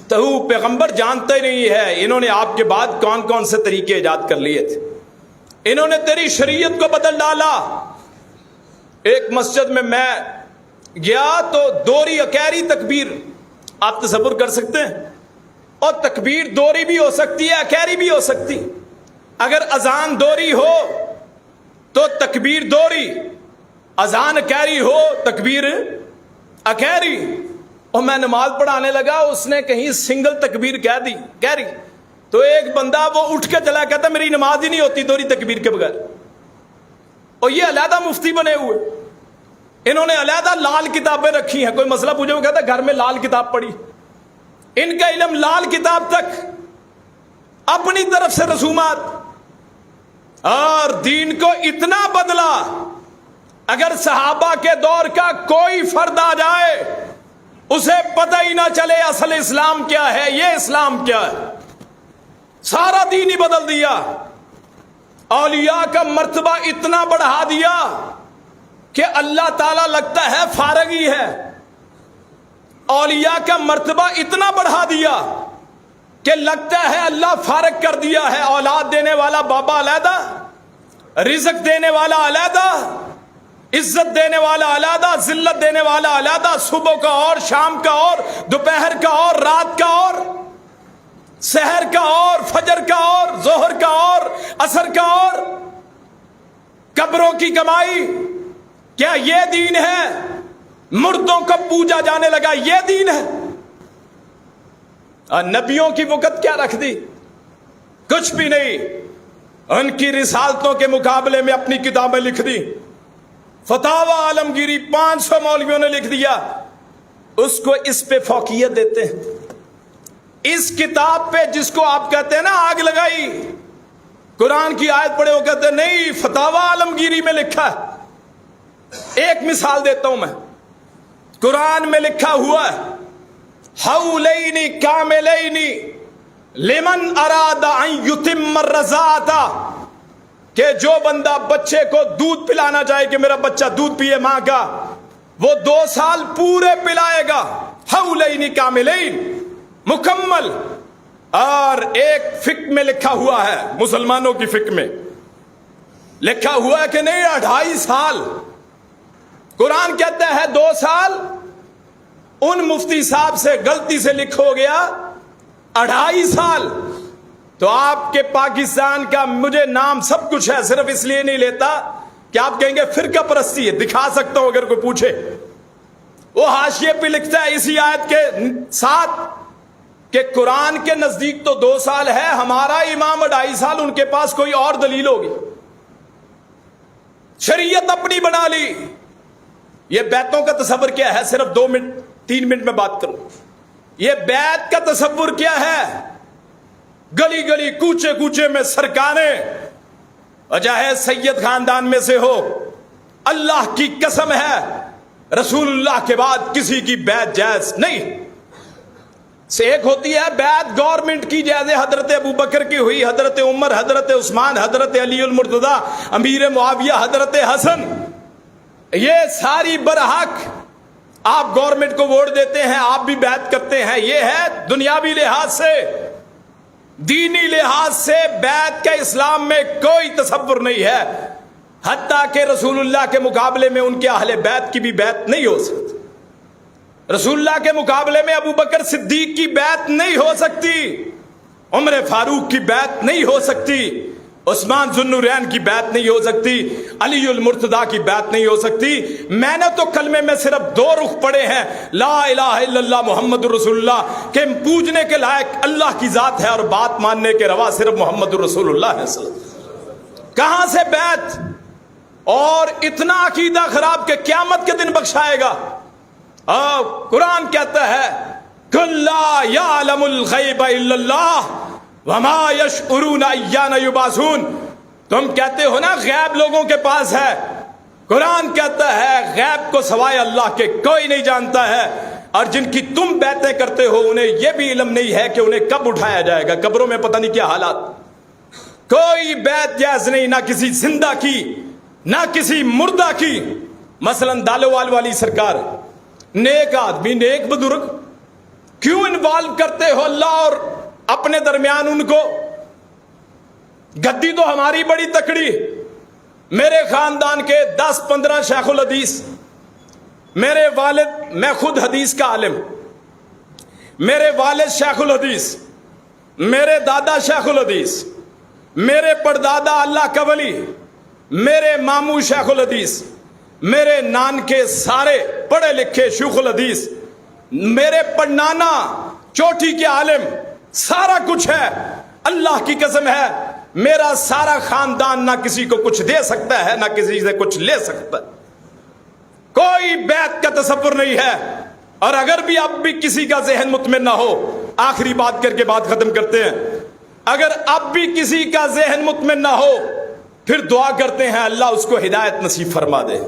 تو پیغمبر جانتے نہیں ہے انہوں نے آپ کے بعد کون کون سے طریقے ایجاد کر لیے تھے، انہوں نے تیری شریعت کو بدل ڈالا۔ ایک مسجد میں گیا تو دوری اکیری تکبیر، آپ تصور کر سکتے ہیں؟ اور تکبیر دوری بھی ہو سکتی ہے، اکیری بھی ہو سکتی۔ اگر اذان دوری ہو تو تکبیر دوری، اذان اکیری ہو تکبیر اکیری۔ اور میں نماز پڑھانے لگا، اس نے کہیں سنگل تکبیر کہہ دی کہری، تو ایک بندہ وہ اٹھ کے چلا، کہتا میری نماز ہی نہیں ہوتی دوری تکبیر کے بغیر۔ اور یہ علیحدہ مفتی بنے ہوئے، انہوں نے علیحدہ لال کتابیں رکھی ہیں، کوئی مسئلہ پوچھے وہ کہتا ہے گھر میں لال کتاب پڑھی۔ ان کا علم لال کتاب تک، اپنی طرف سے رسومات، اور دین کو اتنا بدلا۔ اگر صحابہ کے دور کا کوئی فرد آ جائے اسے پتہ ہی نہ چلے اصل اسلام کیا ہے، یہ اسلام کیا ہے، سارا دین ہی بدل دیا۔ اولیاء کا مرتبہ اتنا بڑھا دیا کہ اللہ تعالیٰ لگتا ہے فارغ ہی ہے۔ اولیاء کا مرتبہ اتنا بڑھا دیا کہ لگتا ہے اللہ فارغ کر دیا ہے۔ اولاد دینے والا بابا علیحدہ، رزق دینے والا علیحدہ، عزت دینے والا علیحدہ، ذلت دینے والا علیحدہ، صبح کا اور، شام کا اور، دوپہر کا اور، رات کا اور، سحر کا اور، فجر کا اور، ظہر کا اور، عصر کا اور۔ قبروں کی کمائی، کیا یہ دین ہے؟ مردوں کو پوجا جانے لگا، یہ دین ہے؟ اور نبیوں کی وقت کیا رکھ دی؟ کچھ بھی نہیں۔ ان کی رسالتوں کے مقابلے میں اپنی کتابیں لکھ دی، فتاوی عالمگیری 500 مولویوں نے لکھ دیا، اس کو اس پہ فوقیت دیتے ہیں۔ اس کتاب پہ جس کو آپ کہتے ہیں نا آگ لگائی، قرآن کی آیت پڑھے وہ کہتے ہیں نہیں فتاوی عالمگیری میں لکھا ہے۔ ایک مثال دیتا ہوں میں، قرآن میں لکھا ہوا ہے حولین کاملین لمن اراد ان یتم الرضاعۃ، کہ جو بندہ بچے کو دودھ پلانا چاہے کہ میرا بچہ دودھ پیے ماں کا، وہ 2 سال پورے پلائے گا، حولین کاملین، مکمل۔ اور ایک فقہ میں لکھا ہوا ہے، مسلمانوں کی فقہ میں لکھا ہوا ہے کہ نہیں 2.5 سال۔ قرآن کہتا ہے 2 سال، ان مفتی صاحب سے غلطی سے لکھو گیا 2.5 سال۔ تو آپ کے پاکستان کا مجھے نام سب کچھ ہے، صرف اس لیے نہیں لیتا کہ آپ کہیں گے فرقہ پرستی ہے، دکھا سکتا ہوں اگر کوئی پوچھے۔ وہ حاشیے پہ لکھتا ہے اسی آیت کے ساتھ کہ قرآن کے نزدیک تو 2 سال ہے، ہمارا امام 2.5 سال، ان کے پاس کوئی اور دلیل ہوگی۔ شریعت اپنی بنا لی۔ یہ بیعتوں کا تصور کیا ہے؟ صرف 2-3 منٹ میں بات کروں۔ یہ بیعت کا تصور کیا ہے؟ گلی گلی کوچے کوچے میں سرکاریں، چاہے سید خاندان میں سے ہو، اللہ کی قسم ہے رسول اللہ کے بعد کسی کی بیعت جائز نہیں۔ ایک ہوتی ہے بیعت گورنمنٹ کی، جیسے حضرت ابو بکر کی ہوئی، حضرت عمر، حضرت عثمان، حضرت علی المرتضیٰ، امیر معاویہ، حضرت حسن، یہ ساری برحق آپ گورنمنٹ کو ووٹ دیتے ہیں، آپ بھی بیعت کرتے ہیں۔ یہ ہے دنیاوی لحاظ سے، دینی لحاظ سے بیعت کا اسلام میں کوئی تصور نہیں ہے، حتیٰ کہ رسول اللہ کے مقابلے میں ان کے اہل بیت کی بھی بیعت نہیں ہو سکتی۔ رسول اللہ کے مقابلے میں ابو بکر صدیق کی بیعت نہیں ہو سکتی، عمر فاروق کی بیعت نہیں ہو سکتی، عثمان ذو النورین کی بیعت نہیں ہو سکتی، علی المرتضیٰ کی بیعت نہیں ہو سکتی۔ میں نے تو کلمے میں صرف 2 رخ پڑھے ہیں، لا الہ الا اللہ محمد رسول اللہ، کہ پوجنے کے لائق اللہ کی ذات ہے اور بات ماننے کے روا صرف محمد رسول اللہ ہے صلی اللہ علیہ وسلم۔ کہاں سے بیعت؟ اور اتنا عقیدہ خراب کہ قیامت کے دن بخشائے گا۔ قرآن کہتا ہے قُل لَا يَعْلَمُ الْغَيْبَ إِلَّا اللَّهُ وَمَا يَشْعُرُونَ أَيَّانَ يُبْعَثُونَ۔ تم کہتے ہو نا غیب لوگوں کے پاس ہے، قرآن کہتا ہے غیب کو سوائے اللہ کے کوئی نہیں جانتا ہے، اور جن کی تم بیعتیں کرتے ہو انہیں یہ بھی علم نہیں ہے کہ انہیں کب اٹھایا جائے گا، قبروں میں پتہ نہیں کیا حالات۔ کوئی بیعت جائز نہیں، نہ کسی زندہ کی نہ کسی مردہ کی۔ مثلا دالوال والی سرکار نیک آدمی نیک بزرگ کیوں انوالو کرتے ہو اللہ اور اپنے درمیان ان کو؟ گدی تو ہماری بڑی تکڑی، میرے خاندان کے 10-15 شیخ الحدیث، میرے والد، میں خود حدیث کا عالم، میرے والد شیخ الحدیث، میرے دادا شیخ الحدیث، میرے پردادا اللہ کا ولی، میرے ماموں شیخ الحدیث، میرے نان کے سارے پڑھے لکھے شیخ الحدیث، میرے پڑنانا چوٹی کے عالم، سارا کچھ ہے۔ اللہ کی قسم ہے میرا سارا خاندان نہ کسی کو کچھ دے سکتا ہے نہ کسی سے کچھ لے سکتا ہے، کوئی بیعت کا تصور نہیں ہے۔ اور اگر بھی اب بھی کسی کا ذہن مطمئن نہ ہو، آخری بات کر کے بات ختم کرتے ہیں، اگر اب بھی کسی کا ذہن مطمئن نہ ہو پھر دعا کرتے ہیں اللہ اس کو ہدایت نصیب فرما دے،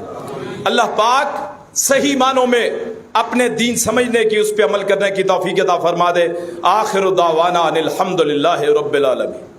اللہ پاک صحیح معنوں میں اپنے دین سمجھنے کی، اس پہ عمل کرنے کی توفیق عطا فرما دے۔ آخر دعوانا ان الحمد للہ رب العالمین۔